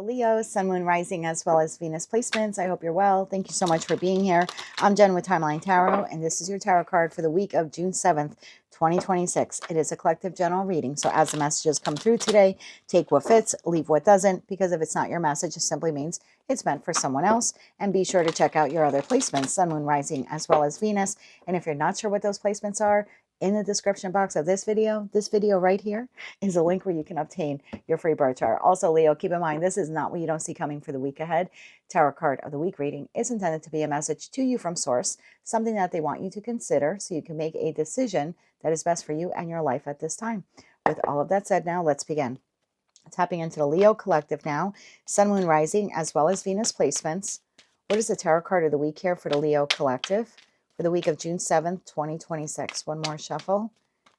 Leo, Sun, Moon, Rising, as well as Venus placements. I hope you're well. Thank you so much for being here. I'm Jen with Timeline Tarot, and this is your tarot card for the week of June 7th, 2026. It is a collective general reading, so as the messages come through today, take what fits, leave what doesn't, because if it's not your message, it simply means it's meant for someone else. And be sure to check out your other placements, Sun, Moon, Rising, as well as Venus. And if you're not sure what those placements are, in the description box of this video right here is a link where you can obtain your free birth chart. Also, Leo, keep in mind, this is not what you don't see coming for the week ahead. Tarot card of the week reading is intended to be a message to you from source, something that they want you to consider so you can make a decision that is best for you and your life at this time. With all of that said, now let's begin. Tapping into the Leo collective now, Sun, Moon, Rising, as well as Venus placements. What is the tarot card of the week here for the Leo collective for the week of June 7th, 2026? One more shuffle.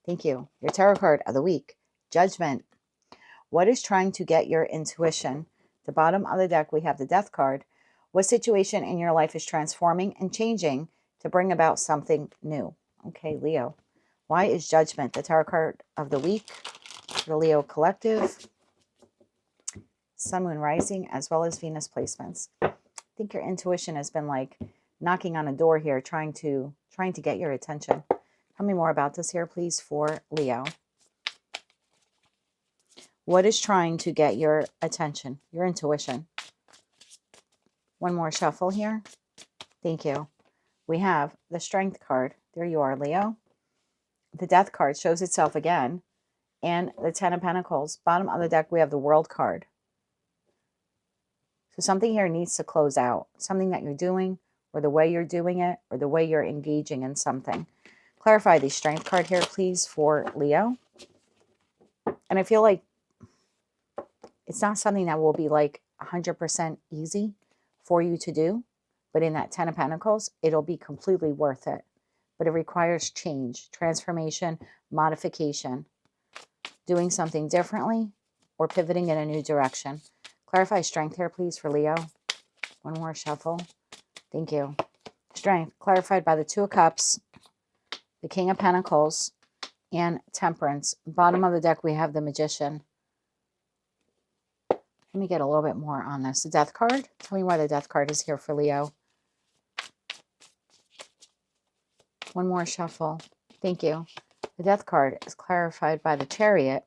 Thank you. Your tarot card of the week, Judgment. What is trying to get your intuition? The bottom of the deck, we have the Death card. What situation in your life is transforming and changing to bring about something new? Okay, Leo. Why is Judgment the tarot card of the week for the Leo collective? Sun, Moon, Rising, as well as Venus placements. I think your intuition has been like knocking on a door here, trying to get your attention. Tell me more about this here, please, for Leo. What is trying to get your attention, your intuition? One more shuffle here. Thank you. We have the Strength card. There you are, Leo. The Death card shows itself again. And the Ten of Pentacles. Bottom of the deck, we have the World card. So something here needs to close out. Something that you're doing, or the way you're doing it, or the way you're engaging in something. Clarify the Strength card here, please, for Leo. And I feel like it's not something that will be like 100% easy for you to do. But in that Ten of Pentacles, it'll be completely worth it. But it requires change, transformation, modification. Doing something differently or pivoting in a new direction. Clarify Strength here, please, for Leo. One more shuffle. Thank you. Strength clarified by the Two of Cups, the King of Pentacles, and Temperance. Bottom of the deck, we have the Magician. Let me get a little bit more on this. The Death card. Tell me why the Death card is here for Leo. One more shuffle. Thank you. The Death card is clarified by the Chariot,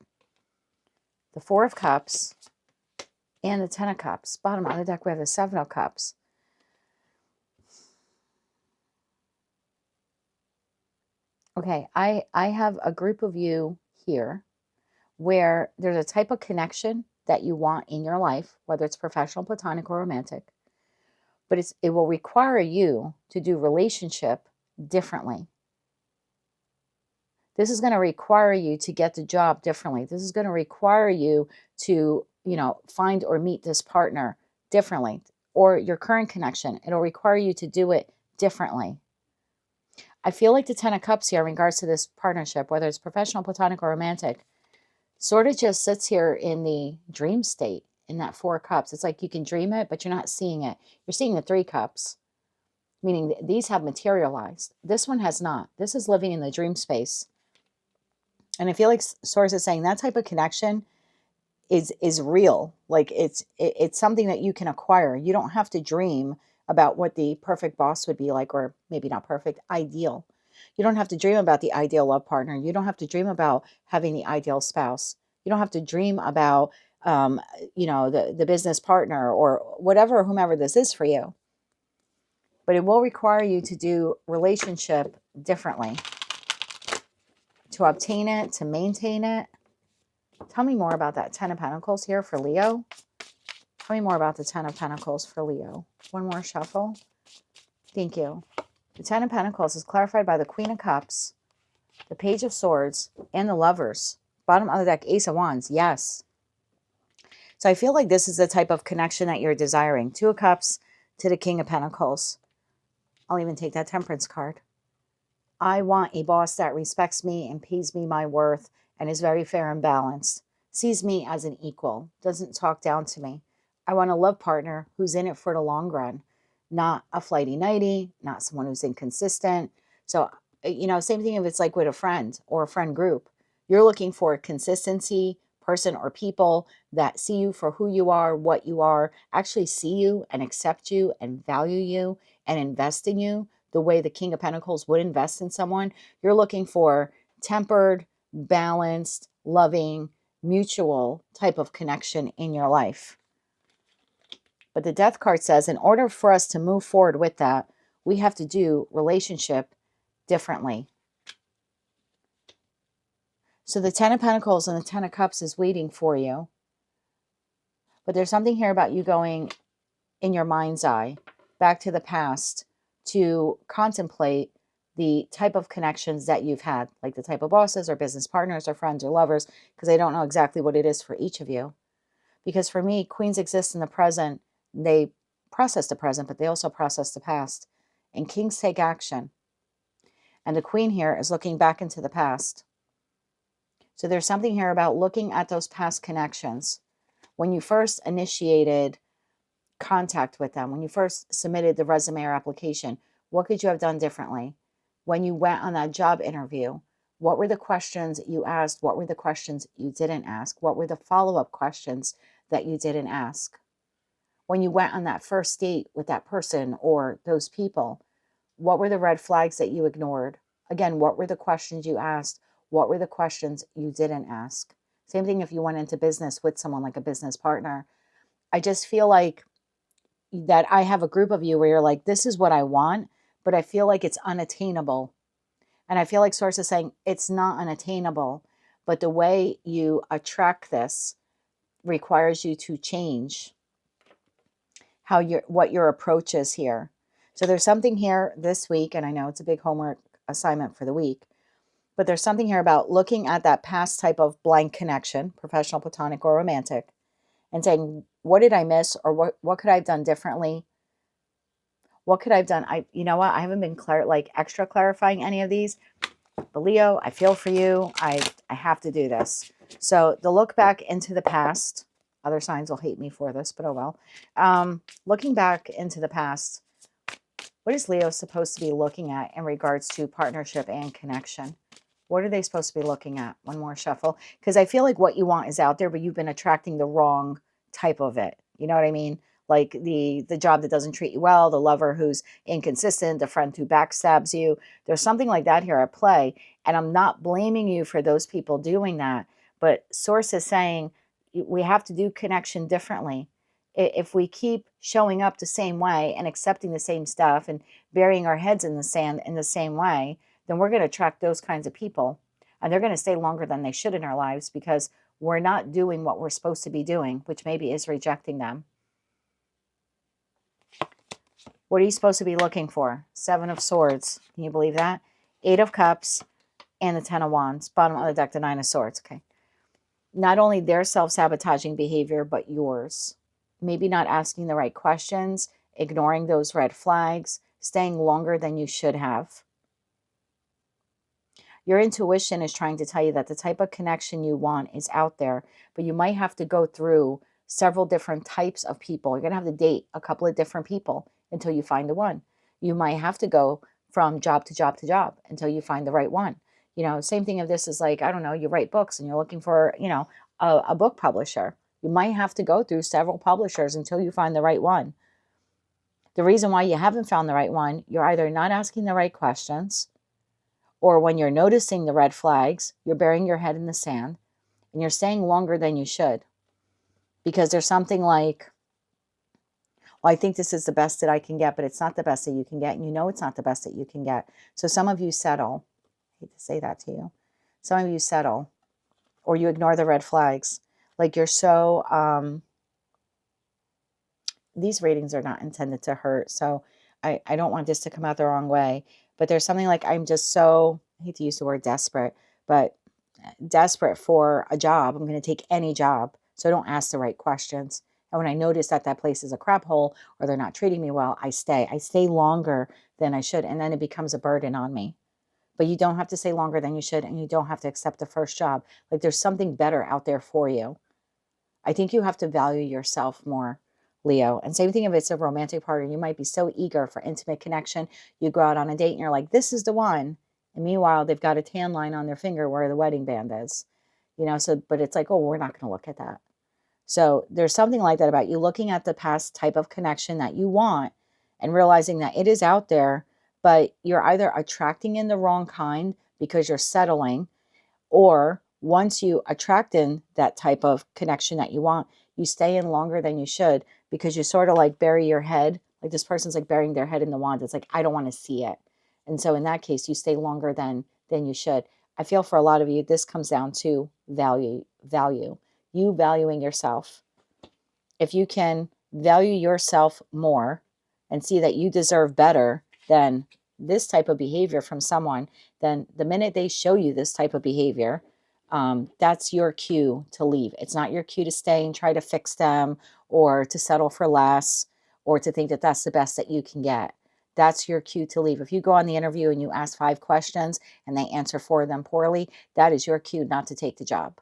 the Four of Cups, and the Ten of Cups. Bottom of the deck, we have the Seven of Cups. Okay, I have a group of you here where there's a type of connection that you want in your life, whether it's professional, platonic, or romantic. But it will require you to do relationship differently. This is going to require you to get the job differently. This is going to require you to, find or meet this partner differently, or your current connection. It'll require you to do it differently. I feel like the Ten of Cups here in regards to this partnership, whether it's professional, platonic, or romantic, sort of just sits here in the dream state in that Four of Cups. It's like you can dream it, but you're not seeing it. You're seeing the Three Cups, meaning these have materialized. This one has not. This is living in the dream space. And I feel like Source is saying that type of connection is real. Like it's something that you can acquire. You don't have to dream about what the perfect boss would be like, or maybe not perfect, ideal. You don't have to dream about the ideal love partner. You don't have to dream about having the ideal spouse. You don't have to dream about, the business partner or whatever, whomever this is for you. But it will require you to do relationship differently to obtain it, to maintain it. Tell me more about that Ten of Pentacles here for Leo. Tell me more about the Ten of Pentacles for Leo. One more shuffle. Thank you. The Ten of Pentacles is clarified by the Queen of Cups, the Page of Swords, and the Lovers. Bottom of the deck, Ace of Wands. Yes. So I feel like this is the type of connection that you're desiring. Two of Cups to the King of Pentacles. I'll even take that Temperance card. I want a boss that respects me and pays me my worth and is very fair and balanced. Sees me as an equal. Doesn't talk down to me. I want a love partner who's in it for the long run. Not a flighty-nighty. Not someone who's inconsistent. So, same thing if it's like with a friend or a friend group. You're looking for consistency, person or people that see you for who you are, what you are, actually see you and accept you and value you and invest in you the way the King of Pentacles would invest in someone. You're looking for tempered, balanced, loving, mutual type of connection in your life. But the Death card says in order for us to move forward with that, we have to do relationship differently. So the Ten of Pentacles and the Ten of Cups is waiting for you. But there's something here about you going in your mind's eye back to the past to contemplate the type of connections that you've had, like the type of bosses or business partners or friends or lovers, because I don't know exactly what it is for each of you. Because for me, queens exist in the present. They process the present, but they also process the past. And kings take action. And the queen here is looking back into the past. So there's something here about looking at those past connections. When you first initiated contact with them, when you first submitted the resume or application, what could you have done differently? When you went on that job interview, what were the questions you asked? What were the questions you didn't ask? What were the follow-up questions that you didn't ask? When you went on that first date with that person or those people, what were the red flags that you ignored? Again, what were the questions you asked? What were the questions you didn't ask? Same thing if you went into business with someone like a business partner. I just feel like that I have a group of you where you're like, this is what I want, but I feel like it's unattainable. And I feel like Source is saying it's not unattainable, but the way you attract this requires you to change what your approach is here. So there's something here this week, and I know it's a big homework assignment for the week, but there's something here about looking at that past type of blank connection, professional, platonic, or romantic, and saying, what did I miss, or what could I have done differently? What could I have done? You know what? I haven't been extra clarifying any of these. But Leo, I feel for you. I have to do this. So the look back into the past. Other signs will hate me for this, but oh well. Looking back into the past, what is Leo supposed to be looking at in regards to partnership and connection? What are they supposed to be looking at? One more shuffle. Because I feel like what you want is out there, but you've been attracting the wrong type of it. You know what I mean? Like the job that doesn't treat you well, the lover who's inconsistent, the friend who backstabs you. There's something like that here at play. And I'm not blaming you for those people doing that. But Source is saying we have to do connection differently. If we keep showing up the same way and accepting the same stuff and burying our heads in the sand in the same way, then we're going to attract those kinds of people. And they're going to stay longer than they should in our lives because we're not doing what we're supposed to be doing, which maybe is rejecting them. What are you supposed to be looking for? Seven of Swords. Can you believe that? Eight of Cups and the Ten of Wands. Bottom of the deck, the Nine of Swords. Okay. Not only their self-sabotaging behavior, but yours. Maybe not asking the right questions, ignoring those red flags, staying longer than you should have. Your intuition is trying to tell you that the type of connection you want is out there, but you might have to go through several different types of people. You're going to have to date a couple of different people until you find the one. You might have to go from job to job to job until you find the right one. You know, same thing if this is like, I don't know, you write books and you're looking for, you know, a book publisher. You might have to go through several publishers until you find the right one. The reason why you haven't found the right one, you're either not asking the right questions, or when you're noticing the red flags, you're burying your head in the sand and you're staying longer than you should. Because there's something like, well, I think this is the best that I can get, but it's not the best that you can get. And you know it's not the best that you can get. So some of you settle. I hate to say that to you. Some of you settle or you ignore the red flags. Like you're so, these readings are not intended to hurt. So I don't want this to come out the wrong way. But there's something like I'm just so, I hate to use the word desperate, but desperate for a job. I'm going to take any job. So I don't ask the right questions. And when I notice that that place is a crap hole or they're not treating me well, I stay. I stay longer than I should. And then it becomes a burden on me. But you don't have to stay longer than you should. And you don't have to accept the first job. Like there's something better out there for you. I think you have to value yourself more, Leo. And same thing if it's a romantic partner. You might be so eager for intimate connection. You go out on a date and you're like, this is the one. And meanwhile, they've got a tan line on their finger where the wedding band is. you know, so, but it's like, oh, we're not going to look at that. So there's something like that about you looking at the past type of connection that you want and realizing that it is out there, but you're either attracting in the wrong kind because you're settling, or once you attract in that type of connection that you want, you stay in longer than you should because you sort of like bury your head. Like this person's like burying their head in the wand. It's like, I don't want to see it. And so in that case, you stay longer than you should. I feel for a lot of you, this comes down to value, you valuing yourself. If you can value yourself more and see that you deserve better than this type of behavior from someone, then the minute they show you this type of behavior, that's your cue to leave. It's not your cue to stay and try to fix them or to settle for less or to think that that's the best that you can get. That's your cue to leave. If you go on the interview and you ask 5 questions and they answer 4 of them poorly, that is your cue not to take the job.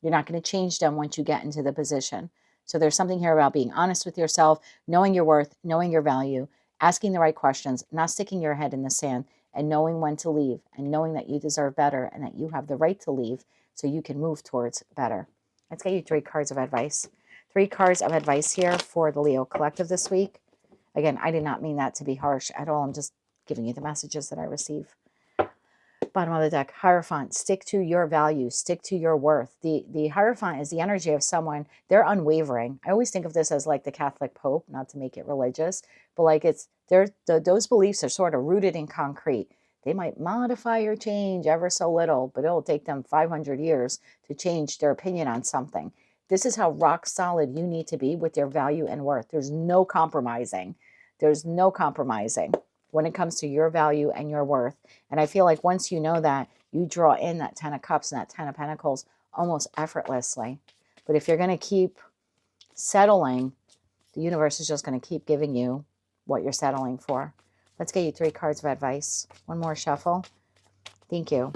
You're not going to change them once you get into the position. So there's something here about being honest with yourself, knowing your worth, knowing your value, asking the right questions, not sticking your head in the sand, and knowing when to leave, and knowing that you deserve better and that you have the right to leave so you can move towards better. Let's get you 3 cards of advice. 3 cards of advice here for the Leo Collective this week. Again, I did not mean that to be harsh at all. I'm just giving you the messages that I receive. Bottom of the deck, Hierophant, stick to your values, stick to your worth. The Hierophant is the energy of someone, they're unwavering. I always think of this as like the Catholic Pope, not to make it religious, but like those beliefs are sort of rooted in concrete. They might modify or change ever so little, but it'll take them 500 years to change their opinion on something. This is how rock solid you need to be with your value and worth. There's no compromising. There's no compromising when it comes to your value and your worth. And I feel like once you know that, you draw in that 10 of Cups and that 10 of Pentacles almost effortlessly. But if you're going to keep settling, the universe is just going to keep giving you what you're settling for. Let's get you 3 cards of advice. One more shuffle. Thank you.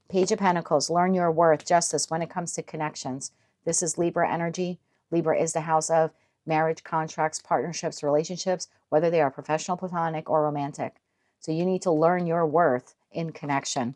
Page of Pentacles, learn your worth, justice when it comes to connections. This is Libra energy. Libra is the house of marriage, contracts, partnerships, relationships, whether they are professional, platonic, or romantic. So you need to learn your worth in connection.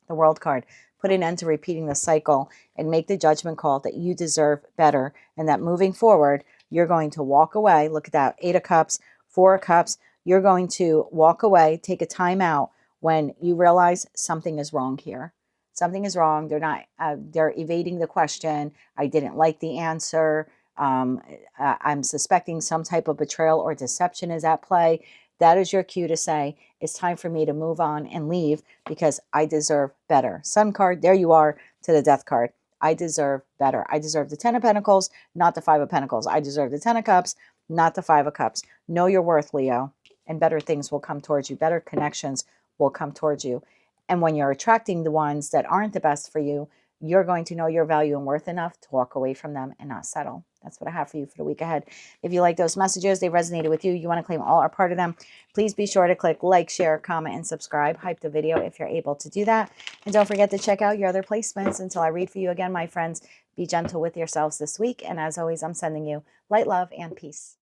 The World card, put an end to repeating the cycle and make the judgment call that you deserve better and that moving forward, you're going to walk away. Look at that, 8 of Cups, 4 of Cups. You're going to walk away, take a time out when you realize something is wrong here. Something is wrong. They're evading the question. I didn't like the answer. I'm suspecting some type of betrayal or deception is at play. That is your cue to say, it's time for me to move on and leave because I deserve better. Sun card, there you are to the Death card. I deserve better. I deserve the 10 of Pentacles, not the 5 of Pentacles. I deserve the 10 of Cups, not the 5 of Cups. Know your worth, Leo, and better things will come towards you. Better connections will come towards you. And when you're attracting the ones that aren't the best for you, you're going to know your value and worth enough to walk away from them and not settle. That's what I have for you for the week ahead. If you like those messages, they resonated with you, you want to claim all or part of them, please be sure to click like, share, comment, and subscribe. Hype the video if you're able to do that. And don't forget to check out your other placements. Until I read for you again, my friends, be gentle with yourselves this week. And as always, I'm sending you light, love, and peace.